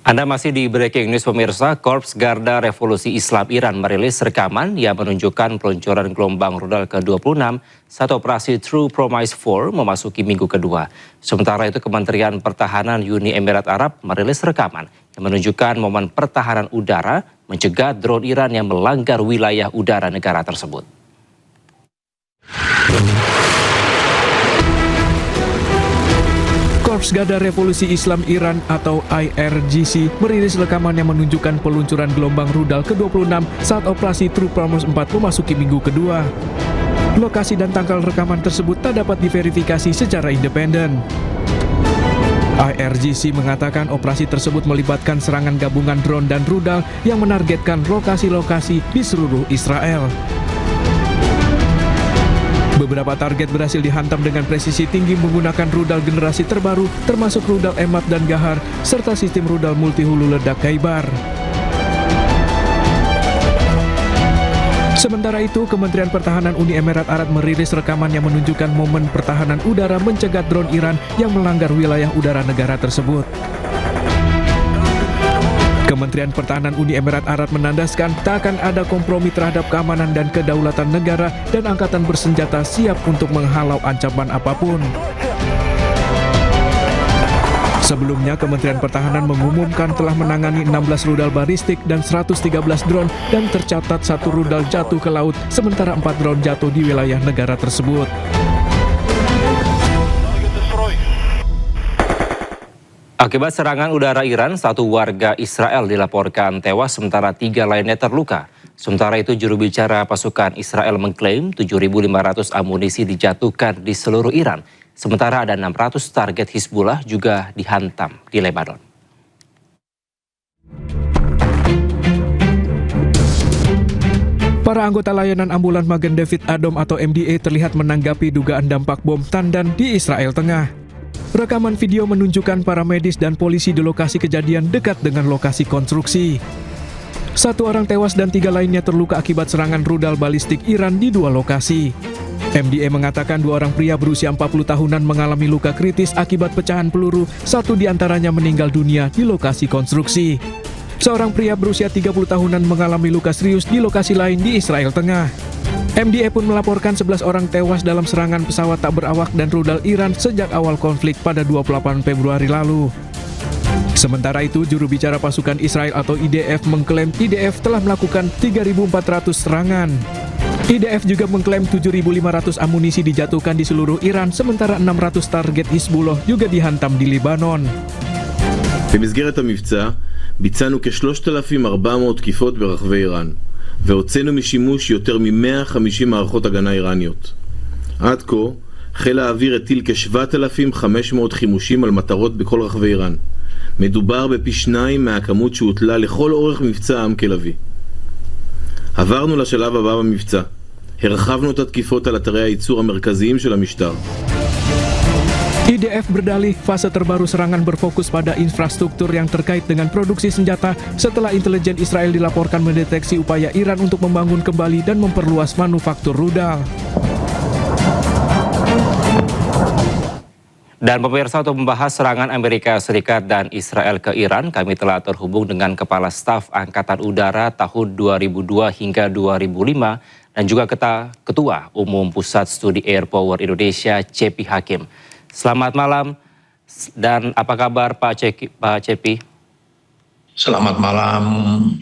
Anda masih di Breaking News pemirsa. Korps Garda Revolusi Islam Iran merilis rekaman yang menunjukkan peluncuran gelombang rudal ke-26 saat operasi True Promise 4 memasuki minggu kedua. Sementara itu Kementerian Pertahanan Uni Emirat Arab merilis rekaman yang menunjukkan momen pertahanan udara mencegat drone Iran yang melanggar wilayah udara negara tersebut. Korps Garda Revolusi Islam Iran atau IRGC merilis rekaman yang menunjukkan peluncuran gelombang rudal ke-26 saat operasi True Promise 4 memasuki minggu kedua. Lokasi dan tanggal rekaman tersebut tak dapat diverifikasi secara independen. IRGC mengatakan operasi tersebut melibatkan serangan gabungan drone dan rudal yang menargetkan lokasi-lokasi di seluruh Israel. Beberapa target berhasil dihantam dengan presisi tinggi menggunakan rudal generasi terbaru, termasuk rudal Emad dan Gahar, serta sistem rudal multi-hulu ledak Khaibar. Sementara itu, Kementerian Pertahanan Uni Emirat Arab merilis rekaman yang menunjukkan momen pertahanan udara mencegat drone Iran yang melanggar wilayah udara negara tersebut. Kementerian Pertahanan Uni Emirat Arab menandaskan tak akan ada kompromi terhadap keamanan dan kedaulatan negara dan angkatan bersenjata siap untuk menghalau ancaman apapun. Sebelumnya, Kementerian Pertahanan mengumumkan telah menangani 16 rudal balistik dan 113 drone dan tercatat 1 rudal jatuh ke laut, sementara 4 drone jatuh di wilayah negara tersebut. Akibat serangan udara Iran, 1 warga Israel dilaporkan tewas sementara 3 lainnya terluka. Sementara itu juru bicara pasukan Israel mengklaim 7.500 amunisi dijatuhkan di seluruh Iran. Sementara ada 600 target Hizbullah juga dihantam di Lebanon. Para anggota layanan ambulan Magen David Adom atau MDA terlihat menanggapi dugaan dampak bom tandan di Israel Tengah. Rekaman video menunjukkan para medis dan polisi di lokasi kejadian dekat dengan lokasi konstruksi. 1 orang tewas dan 3 lainnya terluka akibat serangan rudal balistik Iran di 2 lokasi. MDA mengatakan 2 orang pria berusia 40 tahunan mengalami luka kritis akibat pecahan peluru, 1 diantaranya meninggal dunia di lokasi konstruksi. Seorang pria berusia 30 tahunan mengalami luka serius di lokasi lain di Israel Tengah. MDA pun melaporkan 11 orang tewas dalam serangan pesawat tak berawak dan rudal Iran sejak awal konflik pada 28 Februari lalu. Sementara itu, juru bicara pasukan Israel atau IDF mengklaim IDF telah melakukan 3.400 serangan. IDF juga mengklaim 7.500 amunisi dijatuhkan di seluruh Iran, sementara 600 target Hizbullah juga dihantam di Lebanon. במסגרת המבצע ביצענו כ-3,400 תקיפות ברחבי איראן. והוצאנו משימוש יותר מ-150 מערכות הגנה איראניות. עד כה, חיל האוויר הטיל כ-7,500 חימושים על מטרות בכל רחבי איראן. מדובר בפי 2 מהכמות שהוטלה לכל אורך מבצע עם כלבי. עברנו לשלב הבא במבצע. הרחבנו את התקיפות על אתרי הייצור המרכזיים של המשטר. IDF berdalih fase terbaru serangan berfokus pada infrastruktur yang terkait dengan produksi senjata setelah intelijen Israel dilaporkan mendeteksi upaya Iran untuk membangun kembali dan memperluas manufaktur rudal. Dan pemirsa, untuk membahas serangan Amerika Serikat dan Israel ke Iran, kami telah terhubung dengan Kepala Staf Angkatan Udara tahun 2002 hingga 2005 dan juga Ketua Umum Pusat Studi Air Power Indonesia, Cepi Hakim. Selamat malam dan apa kabar Pak Cepi? Selamat malam,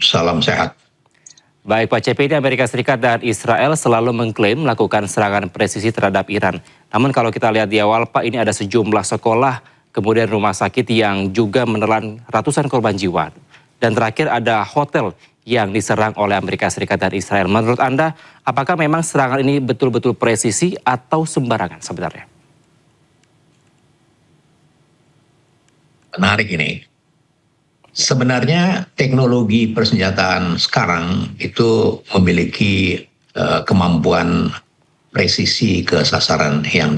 salam sehat. Baik Pak Cepi, ini Amerika Serikat dan Israel selalu mengklaim melakukan serangan presisi terhadap Iran. Namun kalau kita lihat di awal Pak, ini ada sejumlah sekolah, kemudian rumah sakit yang juga menelan ratusan korban jiwa. Dan terakhir ada hotel yang diserang oleh Amerika Serikat dan Israel. Menurut Anda, apakah memang serangan ini betul-betul presisi atau sembarangan sebenarnya? Menarik ini. Sebenarnya teknologi persenjataan sekarang itu memiliki kemampuan presisi ke sasaran yang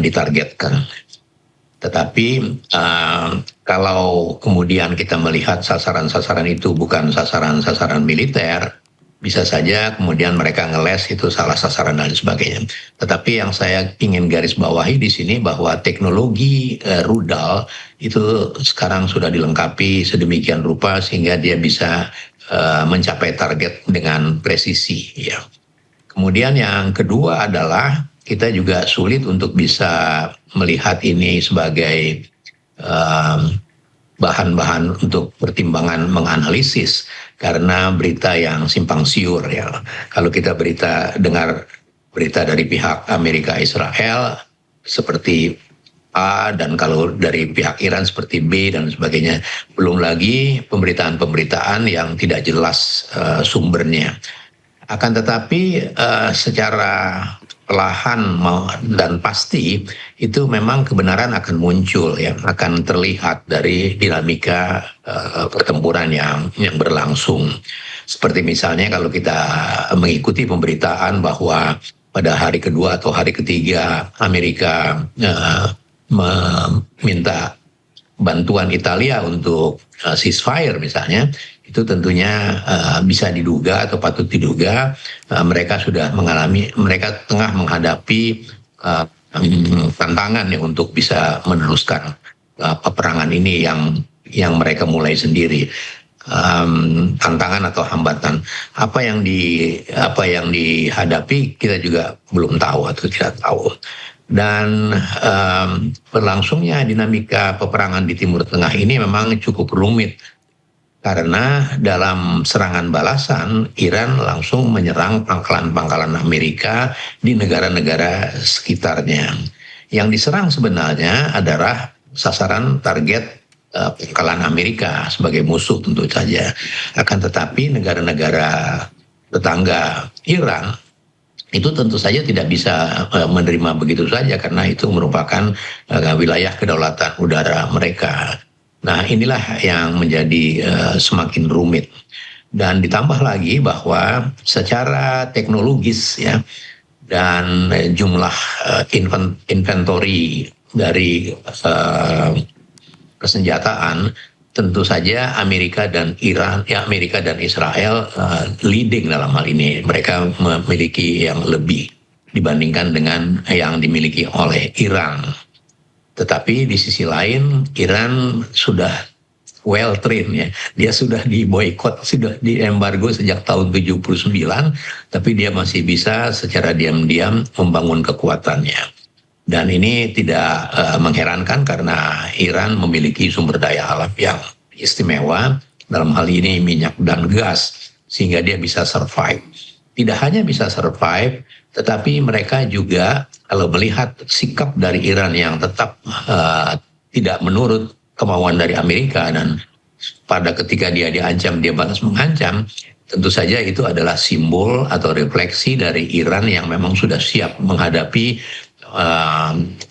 ditargetkan. Tetapi kalau kemudian kita melihat sasaran-sasaran itu bukan sasaran-sasaran militer, bisa saja kemudian mereka ngeles itu salah sasaran dan sebagainya. Tetapi yang saya ingin garis bawahi di sini bahwa teknologi rudal itu sekarang sudah dilengkapi sedemikian rupa sehingga dia bisa mencapai target dengan presisi. Ya. Kemudian yang kedua adalah kita juga sulit untuk bisa melihat ini sebagai bahan-bahan untuk pertimbangan menganalisis karena berita yang simpang siur ya. Kalau kita dengar berita dari pihak Amerika Israel seperti A dan kalau dari pihak Iran seperti B dan sebagainya, belum lagi pemberitaan-pemberitaan yang tidak jelas sumbernya. Akan tetapi secara perlahan dan pasti itu memang kebenaran akan muncul ya, akan terlihat dari dinamika pertempuran yang berlangsung. Seperti misalnya kalau kita mengikuti pemberitaan bahwa pada hari kedua atau hari ketiga Amerika meminta bantuan Italia untuk ceasefire misalnya, itu tentunya bisa diduga atau patut diduga mereka tengah menghadapi tantangan ya untuk bisa meneruskan peperangan ini yang mereka mulai sendiri. Tantangan atau hambatan apa yang dihadapi kita juga belum tahu atau tidak tahu. Dan berlangsungnya dinamika peperangan di Timur Tengah ini memang cukup rumit. Karena dalam serangan balasan, Iran langsung menyerang pangkalan-pangkalan Amerika di negara-negara sekitarnya. Yang diserang sebenarnya adalah sasaran target pangkalan Amerika sebagai musuh tentu saja. Akan tetapi negara-negara tetangga Iran itu tentu saja tidak bisa menerima begitu saja karena itu merupakan wilayah kedaulatan udara mereka. Nah inilah yang menjadi semakin rumit dan ditambah lagi bahwa secara teknologis ya dan jumlah inventory dari persenjataan tentu saja Amerika dan Israel leading dalam hal ini. Mereka memiliki yang lebih dibandingkan dengan yang dimiliki oleh Iran. Tetapi di sisi lain Iran sudah well trained ya. Dia sudah diboikot, sudah diembargo sejak tahun 79, tapi dia masih bisa secara diam-diam membangun kekuatannya. Dan ini tidak mengherankan karena Iran memiliki sumber daya alam yang istimewa, dalam hal ini minyak dan gas, sehingga dia bisa survive. Tidak hanya bisa survive, tetapi mereka juga kalau melihat sikap dari Iran yang tetap tidak menurut kemauan dari Amerika dan pada ketika dia diancam, dia balas mengancam, tentu saja itu adalah simbol atau refleksi dari Iran yang memang sudah siap menghadapi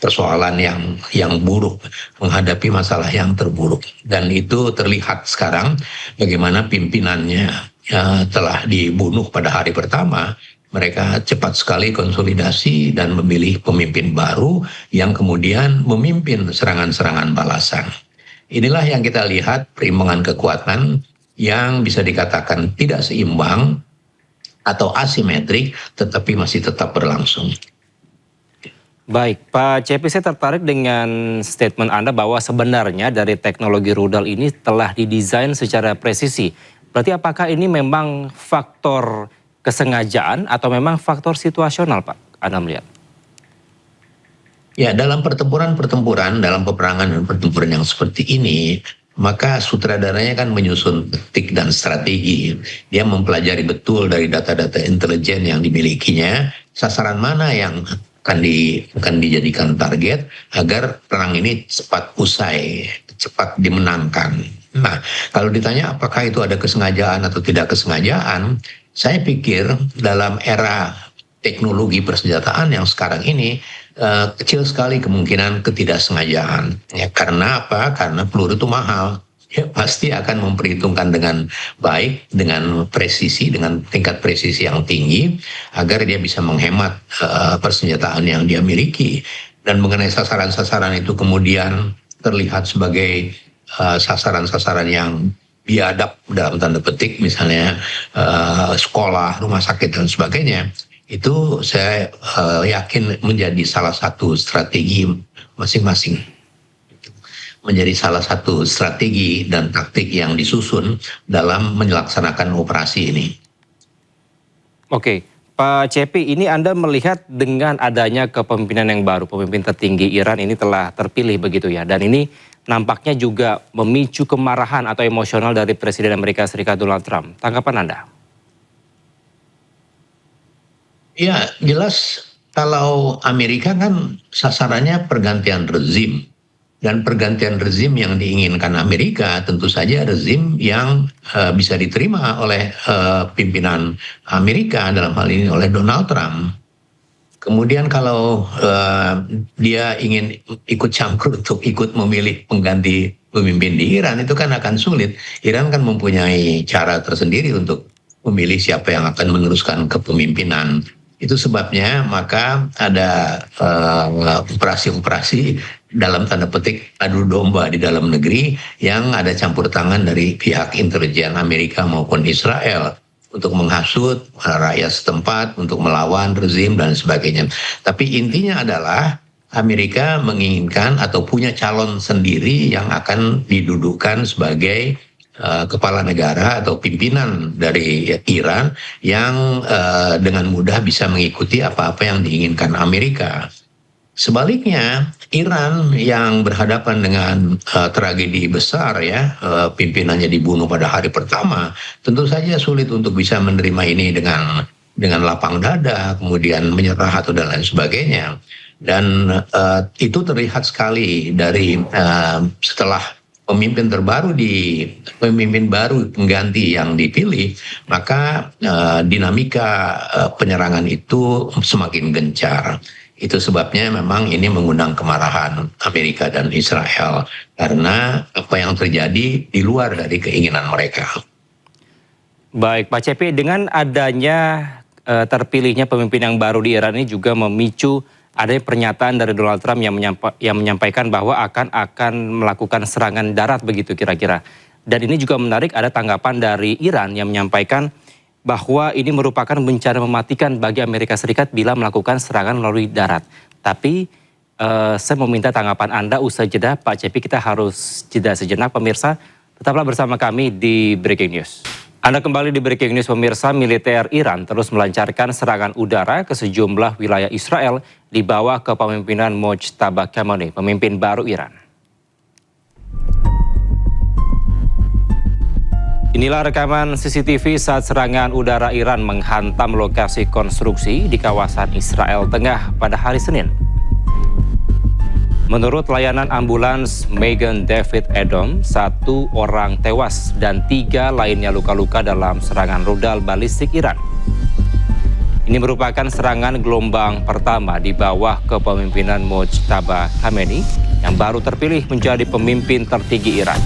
persoalan yang buruk, menghadapi masalah yang terburuk. Dan itu terlihat sekarang bagaimana pimpinannya telah dibunuh pada hari pertama. Mereka cepat sekali konsolidasi dan memilih pemimpin baru yang kemudian memimpin serangan-serangan balasan. Inilah yang kita lihat perimbangan kekuatan yang bisa dikatakan tidak seimbang atau asimetrik tetapi masih tetap berlangsung. Baik, Pak Cepi, saya tertarik dengan statement Anda bahwa sebenarnya dari teknologi rudal ini telah didesain secara presisi. Berarti apakah ini memang faktor kesengajaan atau memang faktor situasional, Pak? Anda melihat? Ya, dalam pertempuran, dalam peperangan dan pertempuran yang seperti ini, maka sutradaranya kan menyusun taktik dan strategi. Dia mempelajari betul dari data-data intelijen yang dimilikinya, sasaran mana yang akan dijadikan target agar perang ini cepat usai, cepat dimenangkan. Nah, kalau ditanya apakah itu ada kesengajaan atau tidak kesengajaan, saya pikir dalam era teknologi persenjataan yang sekarang ini kecil sekali kemungkinan ketidaksengajaan. Ya, karena apa? Karena peluru itu mahal. Ya, pasti akan memperhitungkan dengan baik, dengan presisi, dengan tingkat presisi yang tinggi, agar dia bisa menghemat persenjataan yang dia miliki. Dan mengenai sasaran-sasaran itu kemudian terlihat sebagai sasaran-sasaran biadab dalam tanda petik, misalnya sekolah, rumah sakit dan sebagainya, itu saya yakin menjadi salah satu strategi masing-masing. Menjadi salah satu strategi dan taktik yang disusun dalam melaksanakan operasi ini. Oke, Pak Cepi, ini Anda melihat dengan adanya kepemimpinan yang baru, pemimpin tertinggi Iran ini telah terpilih begitu ya, dan ini nampaknya juga memicu kemarahan atau emosional dari Presiden Amerika Serikat Donald Trump. Tanggapan Anda? Ya, jelas kalau Amerika kan sasarannya pergantian rezim. Dan pergantian rezim yang diinginkan Amerika tentu saja rezim yang bisa diterima oleh pimpinan Amerika, dalam hal ini oleh Donald Trump. Kemudian kalau dia ingin ikut campur untuk ikut memilih pengganti pemimpin di Iran, itu kan akan sulit. Iran kan mempunyai cara tersendiri untuk memilih siapa yang akan meneruskan kepemimpinan. Itu sebabnya maka ada operasi-operasi dalam tanda petik adu domba di dalam negeri yang ada campur tangan dari pihak intelijen Amerika maupun Israel untuk menghasut rakyat setempat, untuk melawan rezim dan sebagainya. Tapi intinya adalah Amerika menginginkan atau punya calon sendiri yang akan didudukkan sebagai kepala negara atau pimpinan dari Iran yang dengan mudah bisa mengikuti apa-apa yang diinginkan Amerika. Sebaliknya, Iran yang berhadapan dengan tragedi besar ya, pimpinannya dibunuh pada hari pertama, tentu saja sulit untuk bisa menerima ini dengan lapang dada, kemudian menyerah atau dan lain sebagainya. Dan itu terlihat sekali dari setelah pemimpin baru pengganti yang dipilih, maka dinamika penyerangan itu semakin gencar. Itu sebabnya memang ini mengundang kemarahan Amerika dan Israel karena apa yang terjadi di luar dari keinginan mereka. Baik, Pak Cepi, dengan adanya terpilihnya pemimpin yang baru di Iran ini juga memicu adanya pernyataan dari Donald Trump yang menyampaikan bahwa akan melakukan serangan darat begitu kira-kira. Dan ini juga menarik, ada tanggapan dari Iran yang menyampaikan bahwa ini merupakan bencana mematikan bagi Amerika Serikat bila melakukan serangan melalui darat. Tapi saya meminta tanggapan Anda usai jeda. Pak Cepi, kita harus jeda sejenak pemirsa. Tetaplah bersama kami di Breaking News. Anda kembali di Breaking News pemirsa. Militer Iran terus melancarkan serangan udara ke sejumlah wilayah Israel di bawah kepemimpinan Mojtaba Khamenei, pemimpin baru Iran. Inilah rekaman CCTV saat serangan udara Iran menghantam lokasi konstruksi di kawasan Israel Tengah pada hari Senin. Menurut layanan ambulans Magen David Adom, 1 orang tewas dan 3 lainnya luka-luka dalam serangan rudal balistik Iran. Ini merupakan serangan gelombang pertama di bawah kepemimpinan Mojtaba Khamenei yang baru terpilih menjadi pemimpin tertinggi Iran.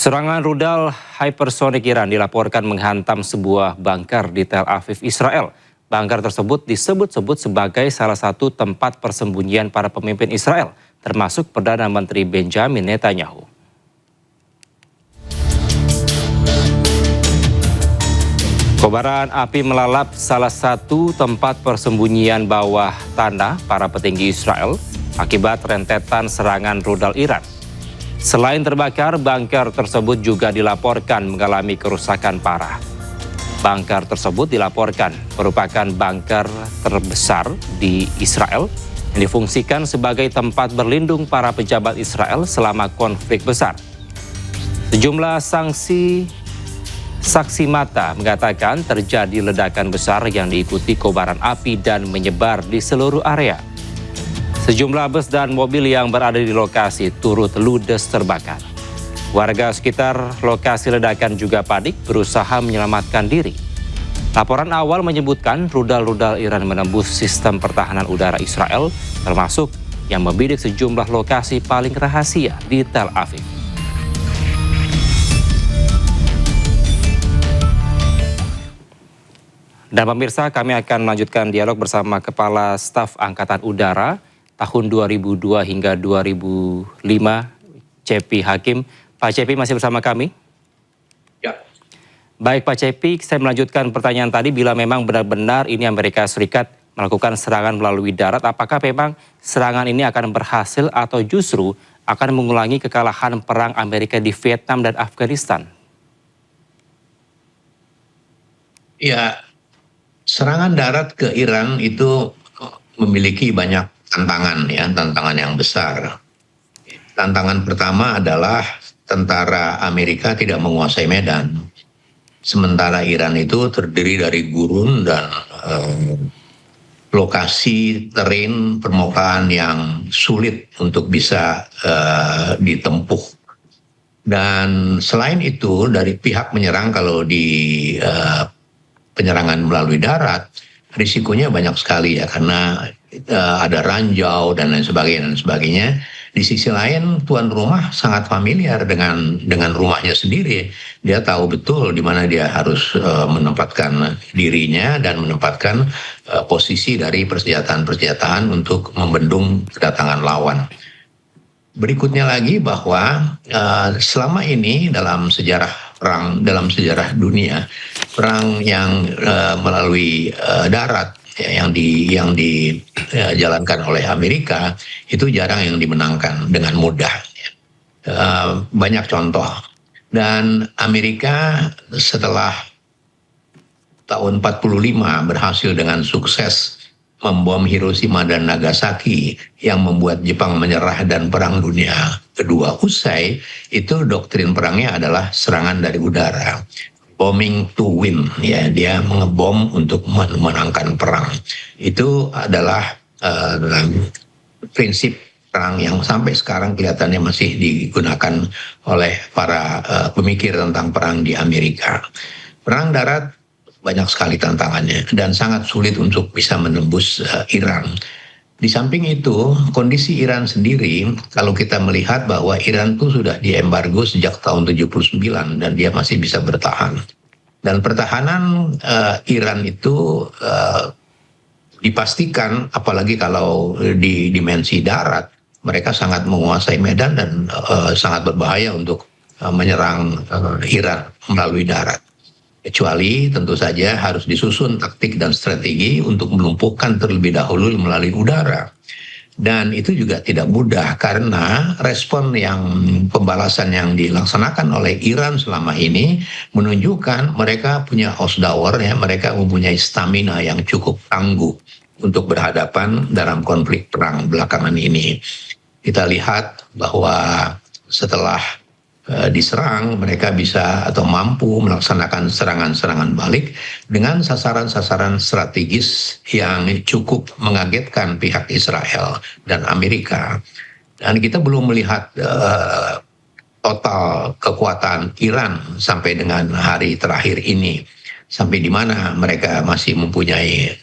Serangan rudal hypersonik Iran dilaporkan menghantam sebuah bunker di Tel Aviv, Israel. Bunker tersebut disebut-sebut sebagai salah satu tempat persembunyian para pemimpin Israel, termasuk Perdana Menteri Benjamin Netanyahu. Kobaran api melalap salah satu tempat persembunyian bawah tanah para petinggi Israel akibat rentetan serangan rudal Iran. Selain terbakar, bunker tersebut juga dilaporkan mengalami kerusakan parah. Bunker tersebut dilaporkan merupakan bunker terbesar di Israel yang difungsikan sebagai tempat berlindung para pejabat Israel selama konflik besar. Sejumlah saksi mata mengatakan terjadi ledakan besar yang diikuti kobaran api dan menyebar di seluruh area. Sejumlah bus dan mobil yang berada di lokasi turut ludes terbakar. Warga sekitar lokasi ledakan juga panik berusaha menyelamatkan diri. Laporan awal menyebutkan rudal-rudal Iran menembus sistem pertahanan udara Israel, termasuk yang membidik sejumlah lokasi paling rahasia di Tel Aviv. Dan pemirsa, kami akan melanjutkan dialog bersama Kepala Staf Angkatan Udara tahun 2002 hingga 2005, Cepi Hakim. Pak Cepi masih bersama kami? Ya. Baik Pak Cepi, saya melanjutkan pertanyaan tadi, bila memang benar-benar ini Amerika Serikat melakukan serangan melalui darat, apakah memang serangan ini akan berhasil atau justru akan mengulangi kekalahan perang Amerika di Vietnam dan Afghanistan? Ya, serangan darat ke Iran itu memiliki banyak tantangan ya, tantangan yang besar. Tantangan pertama adalah tentara Amerika tidak menguasai Medan. Sementara Iran itu terdiri dari gurun dan lokasi terrain permukaan yang sulit untuk bisa ditempuh. Dan selain itu dari pihak menyerang, kalau di penyerangan melalui darat, risikonya banyak sekali ya, karena ada ranjau dan lain sebagainya. Di sisi lain, tuan rumah sangat familiar dengan rumahnya sendiri. Dia tahu betul di mana dia harus menempatkan dirinya dan menempatkan posisi dari persenjataan untuk membendung kedatangan lawan. Berikutnya lagi bahwa selama ini dalam sejarah perang, dalam sejarah dunia, perang yang melalui darat ya, yang dijalankan oleh Amerika itu jarang yang dimenangkan dengan mudah. Banyak contoh. Dan Amerika setelah tahun 45 berhasil dengan sukses membom Hiroshima dan Nagasaki yang membuat Jepang menyerah dan Perang Dunia Kedua usai, itu doktrin perangnya adalah serangan dari udara. Bombing to win, ya, dia mengebom untuk memenangkan perang. Itu adalah prinsip perang yang sampai sekarang kelihatannya masih digunakan oleh para pemikir tentang perang di Amerika. Perang darat banyak sekali tantangannya dan sangat sulit untuk bisa menembus Iran. Di samping itu, kondisi Iran sendiri, kalau kita melihat bahwa Iran itu sudah diembargo sejak tahun 79 dan dia masih bisa bertahan. Dan pertahanan Iran itu dipastikan, apalagi kalau di dimensi darat, mereka sangat menguasai medan dan sangat berbahaya untuk menyerang Iran melalui darat. Kecuali tentu saja harus disusun taktik dan strategi untuk melumpuhkan terlebih dahulu melalui udara. Dan itu juga tidak mudah karena respon yang pembalasan yang dilaksanakan oleh Iran selama ini menunjukkan mereka punya ausdauer, ya, mereka mempunyai stamina yang cukup tangguh untuk berhadapan dalam konflik perang belakangan ini. Kita lihat bahwa setelah diserang, mereka bisa atau mampu melaksanakan serangan-serangan balik dengan sasaran-sasaran strategis yang cukup mengagetkan pihak Israel dan Amerika. Dan kita belum melihat total kekuatan Iran sampai dengan hari terakhir ini. Sampai di mana mereka masih mempunyai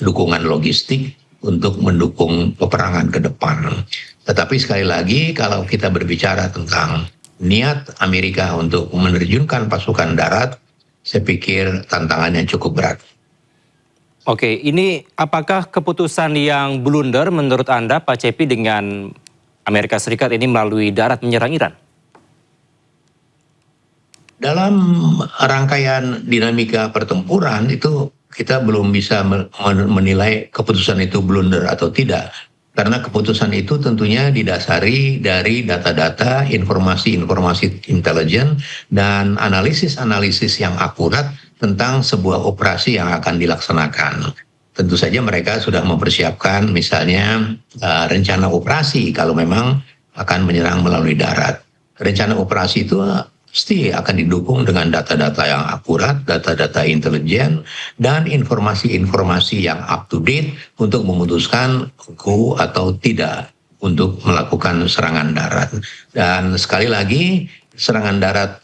dukungan logistik untuk mendukung peperangan ke depan. Tetapi sekali lagi, kalau kita berbicara tentang niat Amerika untuk menerjunkan pasukan darat, saya pikir tantangannya cukup berat. Oke, ini apakah keputusan yang blunder menurut Anda, Pak Cepi, dengan Amerika Serikat ini melalui darat menyerang Iran? Dalam rangkaian dinamika pertempuran itu kita belum bisa menilai keputusan itu blunder atau tidak. Karena keputusan itu tentunya didasari dari data-data, informasi-informasi intelijen, dan analisis-analisis yang akurat tentang sebuah operasi yang akan dilaksanakan. Tentu saja mereka sudah mempersiapkan misalnya rencana operasi kalau memang akan menyerang melalui darat. Rencana operasi itu pasti akan didukung dengan data-data yang akurat, data-data intelijen, dan informasi-informasi yang up to date untuk memutuskan go atau tidak untuk melakukan serangan darat. Dan sekali lagi, serangan darat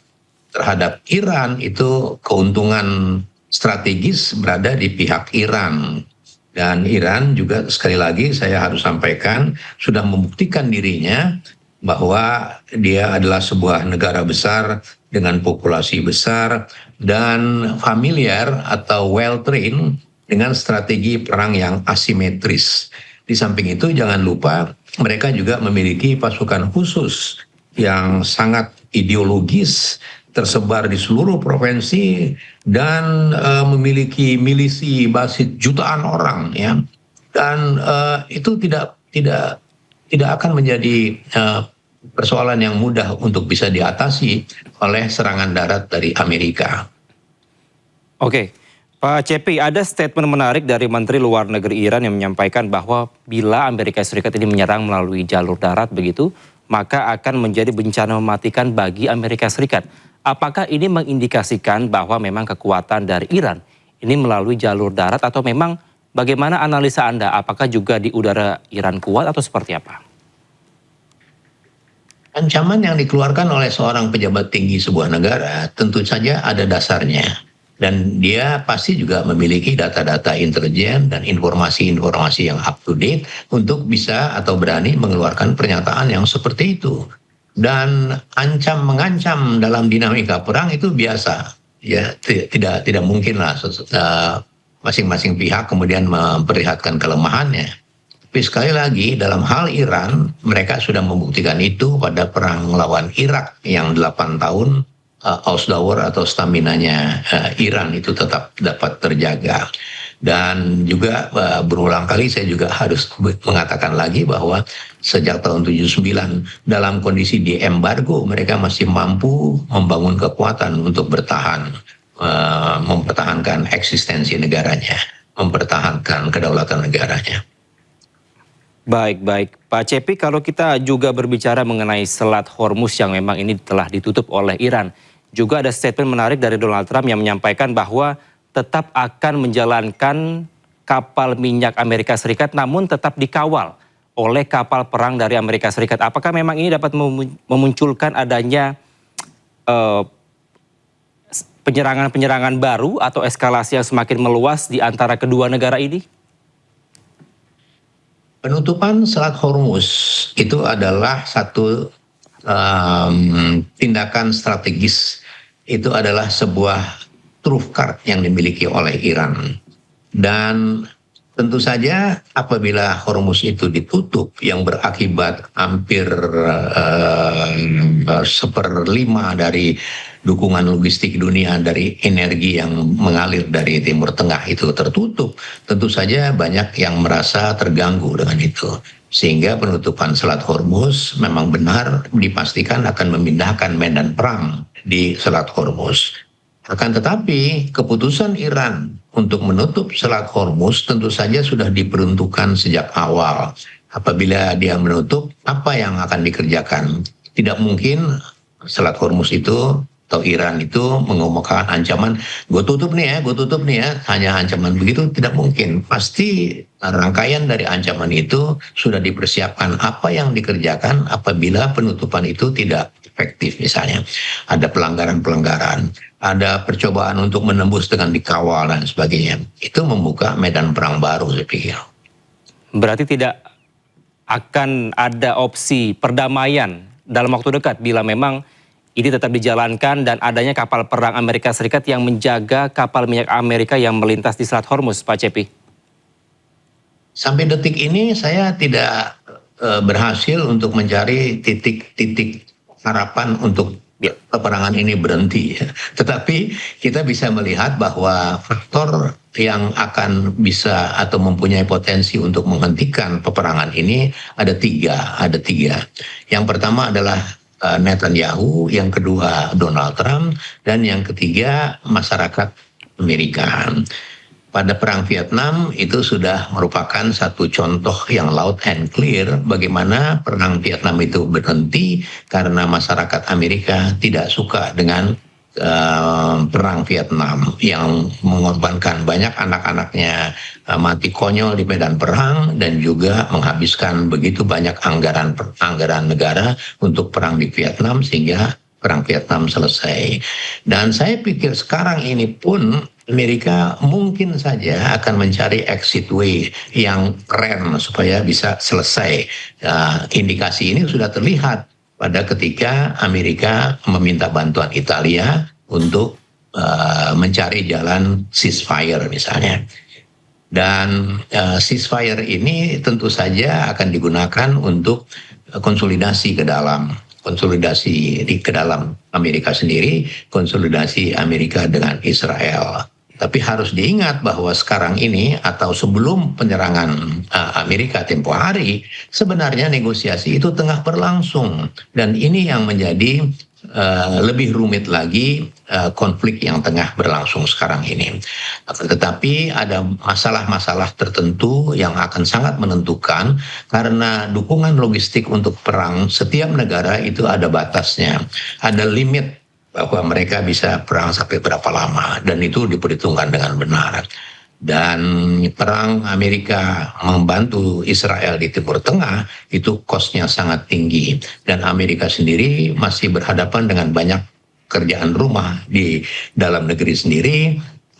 terhadap Iran itu keuntungan strategis berada di pihak Iran. Dan Iran juga sekali lagi saya harus sampaikan sudah membuktikan dirinya bahwa dia adalah sebuah negara besar dengan populasi besar dan familiar atau well trained dengan strategi perang yang asimetris. Di samping itu jangan lupa mereka juga memiliki pasukan khusus yang sangat ideologis tersebar di seluruh provinsi dan memiliki milisi basis jutaan orang ya. Dan itu tidak akan menjadi persoalan yang mudah untuk bisa diatasi oleh serangan darat dari Amerika. Oke, Pak Cepi, ada statement menarik dari Menteri Luar Negeri Iran yang menyampaikan bahwa bila Amerika Serikat ini menyerang melalui jalur darat begitu, maka akan menjadi bencana mematikan bagi Amerika Serikat. Apakah ini mengindikasikan bahwa memang kekuatan dari Iran ini melalui jalur darat atau memang bagaimana analisa Anda? Apakah juga di udara Iran kuat atau seperti apa? Ancaman yang dikeluarkan oleh seorang pejabat tinggi sebuah negara tentu saja ada dasarnya. Dan dia pasti juga memiliki data-data intelijen dan informasi-informasi yang up to date untuk bisa atau berani mengeluarkan pernyataan yang seperti itu. Dan mengancam dalam dinamika perang itu biasa. Ya, tidak mungkinlah masing-masing pihak kemudian memperlihatkan kelemahannya. Tapi sekali lagi dalam hal Iran, mereka sudah membuktikan itu pada perang lawan Irak yang 8 tahun. Ausdauer atau staminanya Iran itu tetap dapat terjaga. Dan juga berulang kali saya juga harus mengatakan lagi bahwa sejak tahun 79 dalam kondisi di embargo mereka masih mampu membangun kekuatan untuk bertahan, mempertahankan eksistensi negaranya, mempertahankan kedaulatan negaranya. Baik. Pak Cepi, kalau kita juga berbicara mengenai Selat Hormuz yang memang ini telah ditutup oleh Iran, juga ada statement menarik dari Donald Trump yang menyampaikan bahwa tetap akan menjalankan kapal minyak Amerika Serikat namun tetap dikawal oleh kapal perang dari Amerika Serikat. Apakah memang ini dapat memunculkan adanya penyerangan-penyerangan baru atau eskalasi yang semakin meluas di antara kedua negara ini? Penutupan Selat Hormuz itu adalah satu tindakan strategis, itu adalah sebuah trump card yang dimiliki oleh Iran. Dan tentu saja apabila Hormuz itu ditutup yang berakibat hampir 1/5 dari dukungan logistik dunia dari energi yang mengalir dari Timur Tengah itu tertutup, tentu saja banyak yang merasa terganggu dengan itu. Sehingga penutupan Selat Hormuz memang benar dipastikan akan memindahkan medan perang di Selat Hormuz. Akan tetapi keputusan Iran untuk menutup Selat Hormuz tentu saja sudah diperuntukkan sejak awal. Apabila dia menutup, apa yang akan dikerjakan? Tidak mungkin Selat Hormuz itu atau Iran itu mengumumkan ancaman, gue tutup nih ya, hanya ancaman begitu tidak mungkin. Pasti rangkaian dari ancaman itu sudah dipersiapkan apa yang dikerjakan apabila penutupan itu tidak efektif. Misalnya ada pelanggaran-pelanggaran, ada percobaan untuk menembus dengan dikawal dan sebagainya. Itu membuka medan perang baru saya pikir. Berarti tidak akan ada opsi perdamaian dalam waktu dekat bila memang ini tetap dijalankan dan adanya kapal perang Amerika Serikat yang menjaga kapal minyak Amerika yang melintas di Selat Hormuz, Pak Cepi? Sampai detik ini saya tidak berhasil untuk mencari titik-titik harapan untuk peperangan ini berhenti. Tetapi kita bisa melihat bahwa faktor yang akan bisa atau mempunyai potensi untuk menghentikan peperangan ini ada tiga. Yang pertama adalah Netanyahu, yang kedua Donald Trump, dan yang ketiga masyarakat Amerika. Pada perang Vietnam itu sudah merupakan satu contoh yang loud and clear bagaimana perang Vietnam itu berhenti karena masyarakat Amerika tidak suka dengan perang Vietnam yang mengorbankan banyak anak-anaknya mati konyol di medan perang dan juga menghabiskan begitu banyak anggaran negara untuk perang di Vietnam sehingga Perang Vietnam selesai. Dan saya pikir sekarang ini pun Amerika mungkin saja akan mencari exit way yang keren supaya bisa selesai. Indikasi ini sudah terlihat pada ketika Amerika meminta bantuan Italia untuk mencari jalan ceasefire misalnya. Dan ceasefire ini tentu saja akan digunakan untuk konsolidasi ke dalam Amerika sendiri, konsolidasi Amerika dengan Israel. Tapi harus diingat bahwa sekarang ini atau sebelum penyerangan Amerika tempo hari, sebenarnya negosiasi itu tengah berlangsung. Dan ini yang menjadi lebih rumit lagi konflik yang tengah berlangsung sekarang ini. Tetapi ada masalah-masalah tertentu yang akan sangat menentukan karena dukungan logistik untuk perang setiap negara itu ada batasnya, ada limit bahwa mereka bisa perang sampai berapa lama dan itu diperhitungkan dengan benar. Dan perang Amerika membantu Israel di Timur Tengah itu cost-nya sangat tinggi dan Amerika sendiri masih berhadapan dengan banyak kerjaan rumah di dalam negeri sendiri.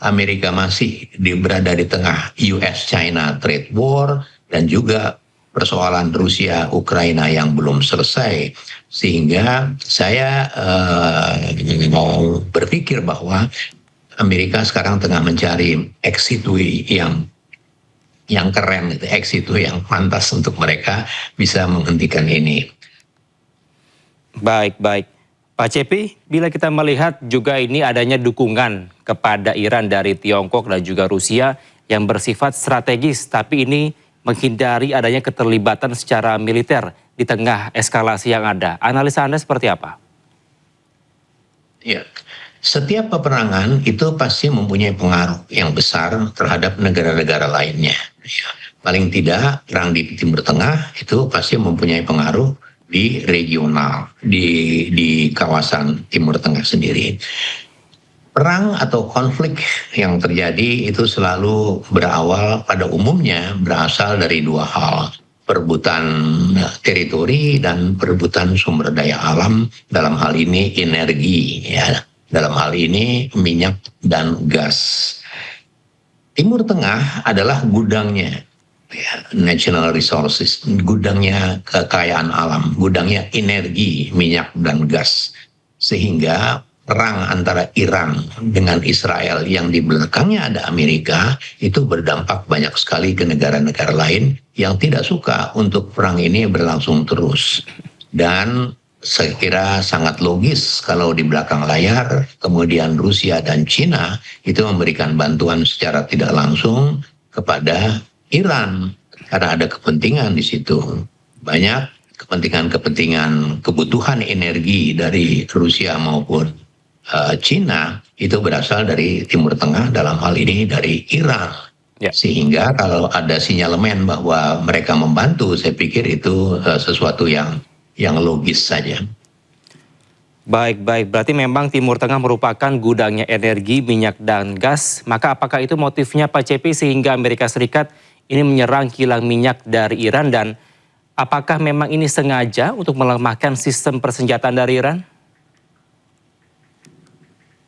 Amerika masih berada di tengah US-China trade war dan juga persoalan Rusia Ukraina yang belum selesai, sehingga saya mau berpikir bahwa Amerika sekarang tengah mencari exit way yang keren, exit way yang pantas untuk mereka bisa menghentikan ini. Baik. Pak Cepi, bila kita melihat juga ini adanya dukungan kepada Iran dari Tiongkok dan juga Rusia yang bersifat strategis, tapi ini menghindari adanya keterlibatan secara militer di tengah eskalasi yang ada. Analisa Anda seperti apa? Ya. Setiap peperangan itu pasti mempunyai pengaruh yang besar terhadap negara-negara lainnya. Paling tidak perang di Timur Tengah itu pasti mempunyai pengaruh di regional, di kawasan Timur Tengah sendiri. Perang atau konflik yang terjadi itu selalu berawal pada umumnya berasal dari dua hal. Perebutan teritori dan perebutan sumber daya alam, dalam hal ini energi, ya. Dalam hal ini minyak dan gas. Timur Tengah adalah gudangnya, ya, national resources, gudangnya kekayaan alam, gudangnya energi, minyak dan gas. Sehingga perang antara Iran dengan Israel yang di belakangnya ada Amerika itu berdampak banyak sekali ke negara-negara lain yang tidak suka untuk perang ini berlangsung terus. Dan saya kira sangat logis kalau di belakang layar kemudian Rusia dan Cina itu memberikan bantuan secara tidak langsung kepada Iran karena ada kepentingan di situ. Banyak kepentingan kebutuhan energi dari Rusia maupun Cina itu berasal dari Timur Tengah, dalam hal ini dari Iran. Ya. Sehingga kalau ada sinyalemen bahwa mereka membantu, saya pikir itu sesuatu yang logis saja. Baik. Berarti memang Timur Tengah merupakan gudangnya energi, minyak, dan gas. Maka apakah itu motifnya Pak Cepi sehingga Amerika Serikat ini menyerang kilang minyak dari Iran? Dan apakah memang ini sengaja untuk melemahkan sistem persenjataan dari Iran?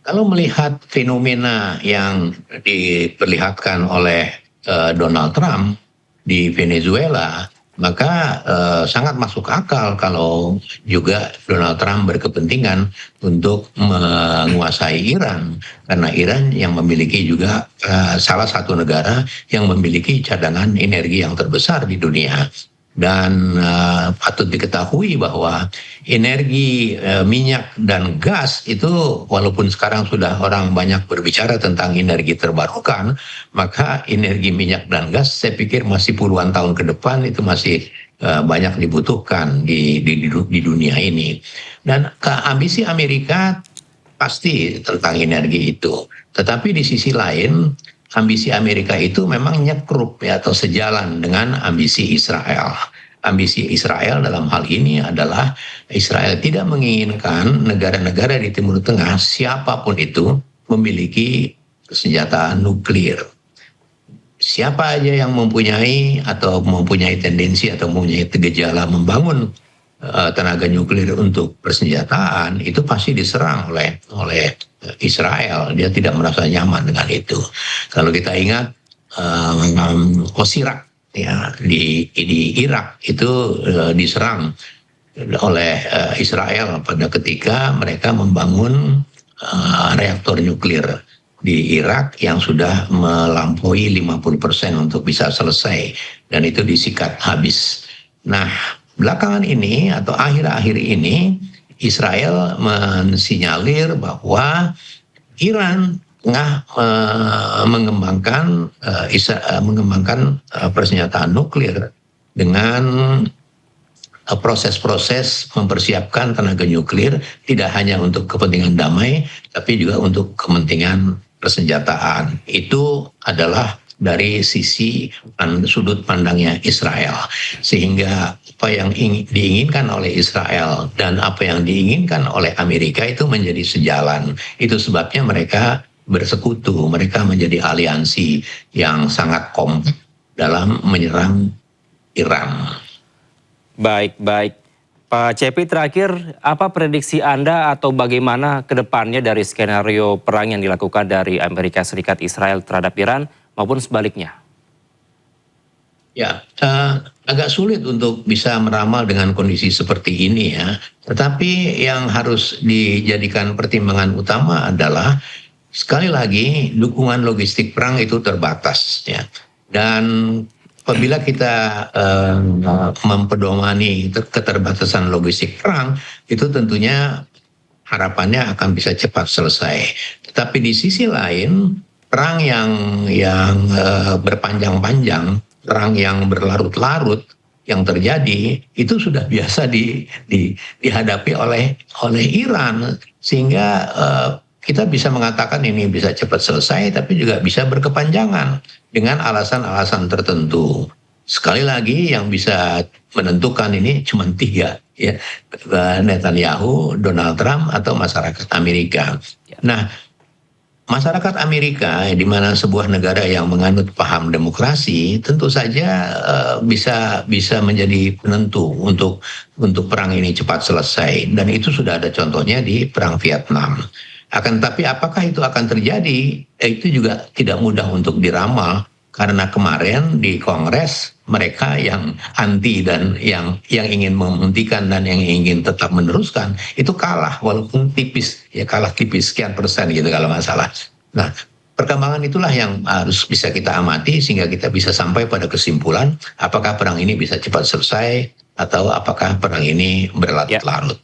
Kalau melihat fenomena yang diperlihatkan oleh Donald Trump di Venezuela, maka sangat masuk akal kalau juga Donald Trump berkepentingan untuk menguasai Iran. Karena Iran yang memiliki juga salah satu negara yang memiliki cadangan energi yang terbesar di dunia. Dan patut diketahui bahwa energi minyak dan gas itu walaupun sekarang sudah orang banyak berbicara tentang energi terbarukan, maka energi minyak dan gas saya pikir masih puluhan tahun ke depan itu masih banyak dibutuhkan di dunia ini. Dan ambisi Amerika pasti tentang energi itu. Tetapi di sisi lain ambisi Amerika itu memang nyekrup ya, atau sejalan dengan ambisi Israel. Ambisi Israel dalam hal ini adalah Israel tidak menginginkan negara-negara di Timur Tengah siapapun itu memiliki senjata nuklir. Siapa aja yang mempunyai tendensi atau mempunyai gejala membangun tenaga nuklir untuk persenjataan, itu pasti diserang oleh Israel. Dia tidak merasa nyaman dengan itu. Kalau kita ingat Osirak ya di Irak itu diserang oleh Israel pada ketika mereka membangun reaktor nuklir di Irak yang sudah melampaui 50% untuk bisa selesai, dan itu disikat habis. Nah, belakangan ini atau akhir-akhir ini Israel mensinyalir bahwa Iran tengah mengembangkan persenjataan nuklir dengan proses-proses mempersiapkan tenaga nuklir tidak hanya untuk kepentingan damai tapi juga untuk kepentingan persenjataan. Itu adalah dari sisi sudut pandangnya Israel, sehingga apa yang diinginkan oleh Israel dan apa yang diinginkan oleh Amerika itu menjadi sejalan. Itu sebabnya mereka bersekutu, mereka menjadi aliansi yang sangat kompak dalam menyerang Iran. Baik. Pak Cepi, terakhir apa prediksi Anda atau bagaimana ke depannya dari skenario perang yang dilakukan dari Amerika Serikat Israel terhadap Iran maupun sebaliknya? Ya, agak sulit untuk bisa meramal dengan kondisi seperti ini ya. Tetapi yang harus dijadikan pertimbangan utama adalah sekali lagi dukungan logistik perang itu terbatas ya. Dan apabila kita mempedomani keterbatasan logistik perang, itu tentunya harapannya akan bisa cepat selesai. Tetapi di sisi lain, perang yang berpanjang-panjang, perang yang berlarut-larut yang terjadi itu sudah biasa dihadapi oleh Iran, sehingga kita bisa mengatakan ini bisa cepat selesai, tapi juga bisa berkepanjangan dengan alasan-alasan tertentu. Sekali lagi yang bisa menentukan ini cuma 3 ya, Netanyahu, Donald Trump, atau masyarakat Amerika. Nah, masyarakat Amerika di mana sebuah negara yang menganut paham demokrasi tentu saja bisa menjadi penentu untuk perang ini cepat selesai, dan itu sudah ada contohnya di perang Vietnam. Akan tetapi apakah itu akan terjadi? Itu juga tidak mudah untuk diramal, karena kemarin di Kongres mereka yang anti dan yang ingin menghentikan dan yang ingin tetap meneruskan itu kalah, walaupun tipis ya, kalah tipis sekian persen gitu kalau nggak salah. Nah, perkembangan itulah yang harus bisa kita amati sehingga kita bisa sampai pada kesimpulan apakah perang ini bisa cepat selesai atau apakah perang ini berlarut-larut.